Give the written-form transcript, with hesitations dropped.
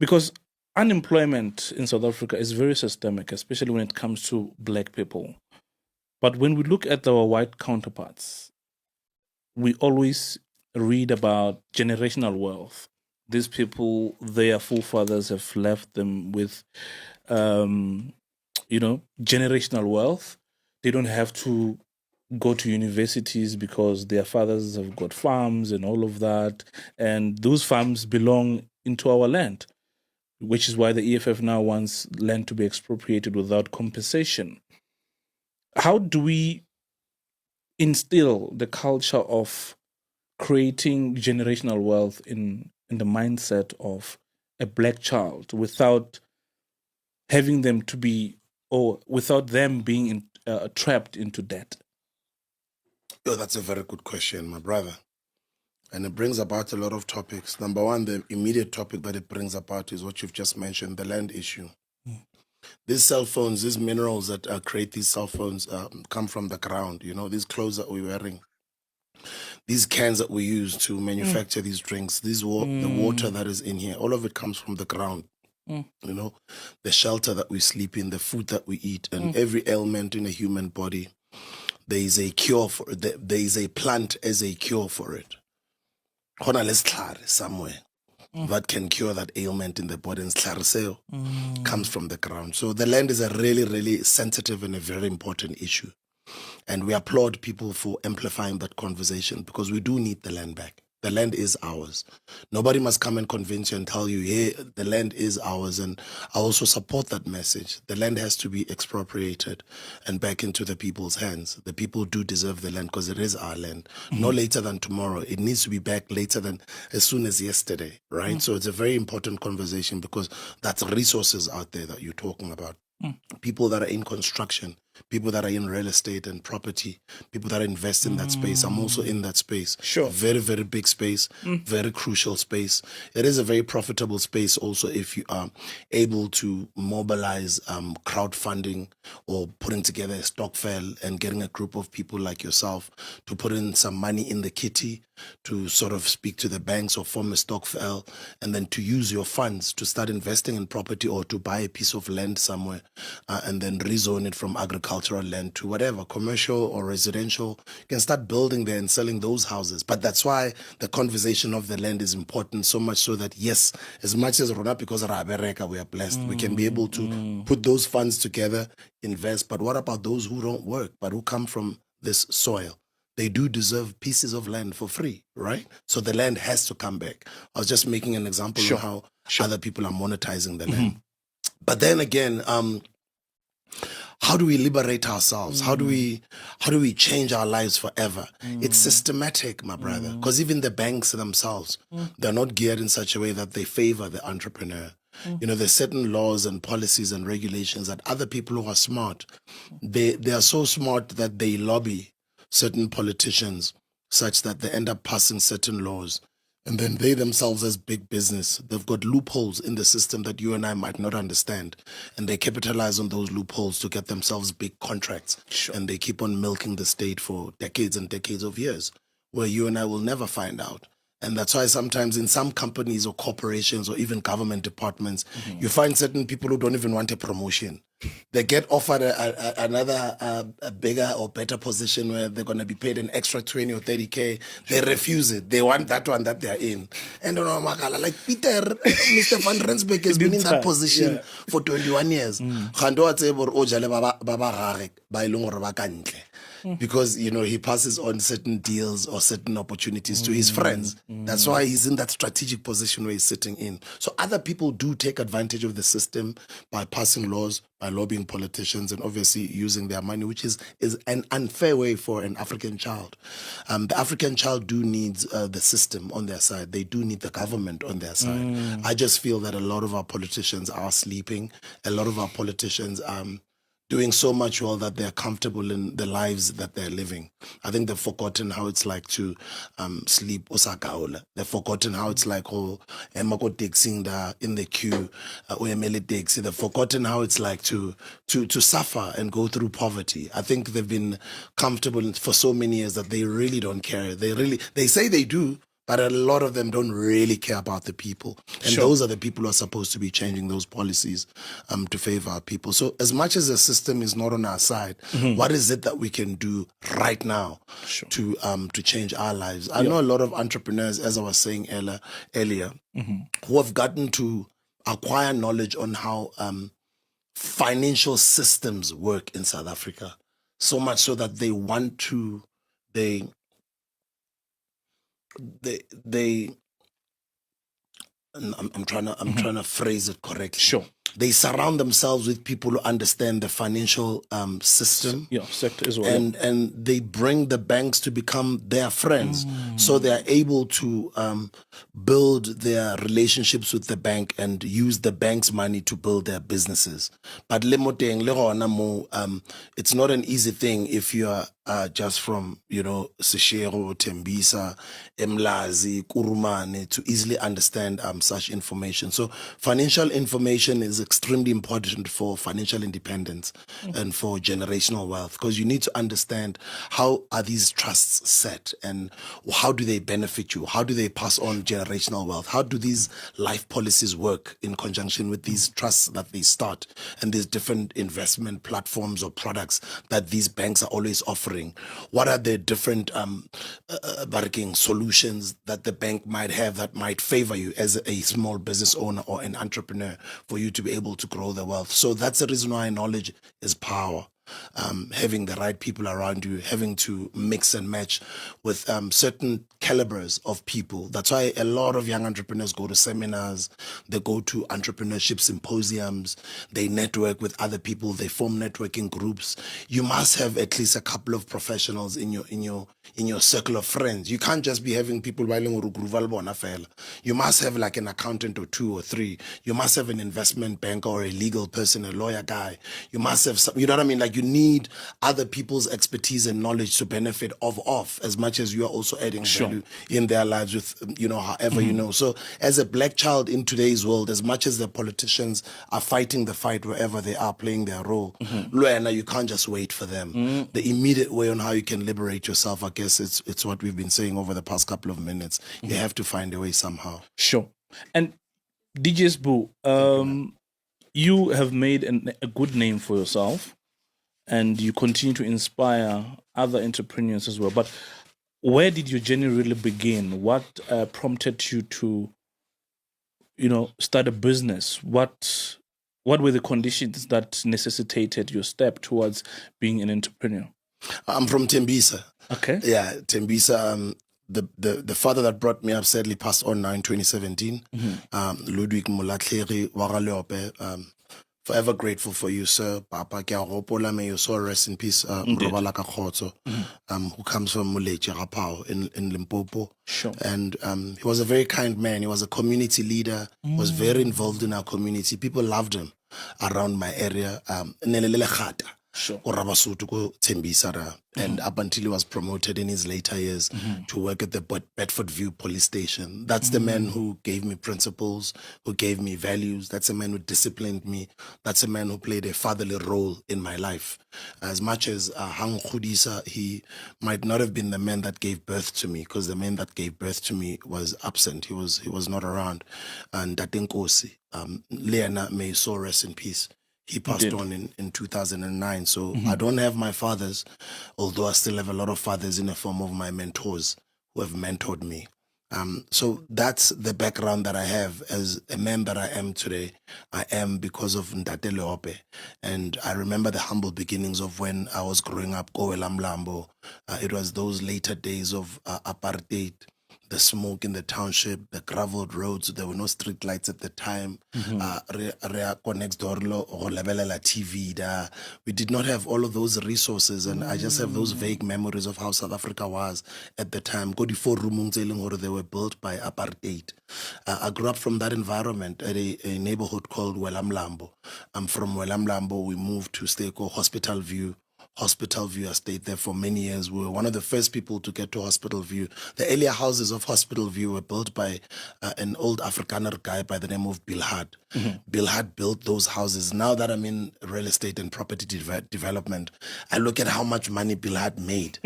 Because unemployment in South Africa is very systemic, especially when it comes to black people. But when we look at our white counterparts, we always read about generational wealth. These people, their forefathers have left them with, um, generational wealth. They don't have to go to universities because their fathers have got farms and all of that. And those farms belong into our land, which is why the EFF now wants land to be expropriated without compensation. How do we instill the culture of creating generational wealth in the mindset of a black child without having them to be, or without them being trapped into debt? Oh, that's a very good question, my brother. And it brings about a lot of topics. Number one, the immediate topic that it brings about is what you've just mentioned, the land issue. These cell phones, these minerals that create these cell phones come from the ground. You know, these clothes that we're wearing, these cans that we use to manufacture these drinks, the water that is in here, all of it comes from the ground. You know, the shelter that we sleep in, the food that we eat, and every ailment in a human body, there is a cure for it. There is a plant as a cure for it. Somewhere that can cure that ailment in the body, and comes from the ground. So the land is a really, really sensitive and a very important issue. And we applaud people for amplifying that conversation, because we do need the land back. The land is ours. Nobody must come and convince you and tell you, hey, the land is ours. And I also support that message. The land has to be expropriated and back into the people's hands. The people do deserve the land because it is our land. No later than tomorrow. It needs to be back later than as soon as yesterday, right? So it's a very important conversation, because that's resources out there that you're talking about. People that are in construction, people that are in real estate and property, people that invest in that space. I'm also in that space. Sure. Very, very big space, very crucial space. It is a very profitable space also if you are able to mobilize crowdfunding or putting together a stokvel and getting a group of people like yourself to put in some money in the kitty to sort of speak to the banks or form a stokvel, and then to use your funds to start investing in property or to buy a piece of land somewhere and then rezone it from agricultural land to whatever, commercial or residential. You can start building there and selling those houses. But that's why the conversation of the land is important, so much so that, yes, as much as Rona, because we are blessed, we can be able to put those funds together, invest. But what about those who don't work, but who come from this soil? They do deserve pieces of land for free, right? So the land has to come back. I was just making an example of how other people are monetizing the land. But then again, how do we liberate ourselves? How do we change our lives forever? It's systematic, my brother, because even the banks themselves, they're not geared in such a way that they favor the entrepreneur. You know, there's certain laws and policies and regulations that other people who are smart, they are so smart that they lobby certain politicians such that they end up passing certain laws. And then they themselves, as big business, they've got loopholes in the system that you and I might not understand. And they capitalize on those loopholes to get themselves big contracts. Sure. And they keep on milking the state for decades and decades of years, where you and I will never find out. And that's why sometimes in some companies or corporations or even government departments, you find certain people who don't even want a promotion. They get offered another a bigger or better position where they're going to be paid an extra 20 or 30K. They refuse it. They want that one that they're in. And like Peter, Mr. Van Rensburg has been in that position for 21 years. Because, you know, he passes on certain deals or certain opportunities to his friends. That's why he's in that strategic position where he's sitting in. So other people do take advantage of the system by passing laws, by lobbying politicians, and obviously using their money, which is an unfair way for an African child. The African child do needs the system on their side. They do need the government on their side. I just feel that a lot of our politicians are sleeping. A lot of our politicians doing so much well that they're comfortable in the lives that they're living. I think they've forgotten how it's like to sleep osakaola. They've forgotten how it's like, emako taxing in the queue, emele taxi. They've forgotten how it's like to suffer and go through poverty. I think they've been comfortable for so many years that they really don't care. They say they do, but a lot of them don't really care about the people. And Sure. those are the people who are supposed to be changing those policies to favor our people. So as much as the system is not on our side, what is it that we can do right now Sure. to change our lives? I know a lot of entrepreneurs, as I was saying earlier, who have gotten to acquire knowledge on how financial systems work in South Africa, so much so that they want to they I'm trying to phrase it correctly. Sure. They surround themselves with people who understand the financial system. Yeah, sector as well. And they bring the banks to become their friends, so they are able to build their relationships with the bank and use the bank's money to build their businesses. But it's not an easy thing if you are just from, Seshego, Tembisa, Emlazi, Kurumane, to easily understand such information. So financial information is extremely important for financial independence and for generational wealth, because you need to understand how are these trusts set and how do they benefit you? How do they pass on generational wealth? How do these life policies work in conjunction with these trusts that they start and these different investment platforms or products that these banks are always offering? What are the different bargaining solutions that the bank might have that might favor you as a small business owner or an entrepreneur for you to be able to grow the wealth? So that's the reason why knowledge is power. Having the right people around you, having to mix and match with certain calibers of people. That's why a lot of young entrepreneurs go to seminars, they go to entrepreneurship symposiums, they network with other people, they form networking groups. You must have at least a couple of professionals in your circle of friends. You can't just be having people you must have like an accountant or two or three. You must have an investment banker or a legal person, a lawyer guy. You must have some, you know what I mean? Like, you need other people's expertise and knowledge to benefit off as much as you are also adding value in their lives with, however. So as a black child in today's world, as much as the politicians are fighting the fight wherever they are playing their role, you can't just wait for them. The immediate way on how you can liberate yourself, I guess it's what we've been saying over the past couple of minutes. You have to find a way somehow. Sure. And DJ's Boo, you have made a good name for yourself, and you continue to inspire other entrepreneurs as well. But where did your journey really begin? What prompted you to, start a business? What were the conditions that necessitated your step towards being an entrepreneur? I'm from Tembisa. Okay. Yeah, Tembisa. The father that brought me up sadly passed on now in 2017. Ludwig Mulatleri Waraleope. Forever grateful for you, sir. Papa, may your soul rest in peace. Who comes from Muleche Rapao in Limpopo. Sure. And he was a very kind man. He was a community leader. Was very involved in our community. People loved him around my area. Sure. And up until he was promoted in his later years to work at the Bedford View police station. That's the man who gave me principles, who gave me values. That's a man who disciplined me. That's a man who played a fatherly role in my life. As much as Hang Khudisa, he might not have been the man that gave birth to me, because the man that gave birth to me was absent. He was not around. And Datenkosi, Leana, may his soul rest in peace. He passed on in 2009. So I don't have my fathers, although I still have a lot of fathers in the form of my mentors who have mentored me. So that's the background that I have as a man that I am today. I am because of Ndate Leope. And I remember the humble beginnings of when I was growing up, Kowelamlambo. It was those later days of apartheid. The smoke in the township, the graveled roads, there were no street lights at the time. Next door, TV. We did not have all of those resources, and I just have those vague memories of how South Africa was at the time. They were built by apartheid. I grew up from that environment at a neighborhood called Welamlambo. From Welamlambo, we moved to Steko Hospital View. Hospital View. I stayed there for many years. We were one of the first people to get to Hospital View. The earlier houses of Hospital View were built by an old Afrikaner guy by the name of Bilhad. Bilhad built those houses. Now that I'm in real estate and property development, I look at how much money Bilhad made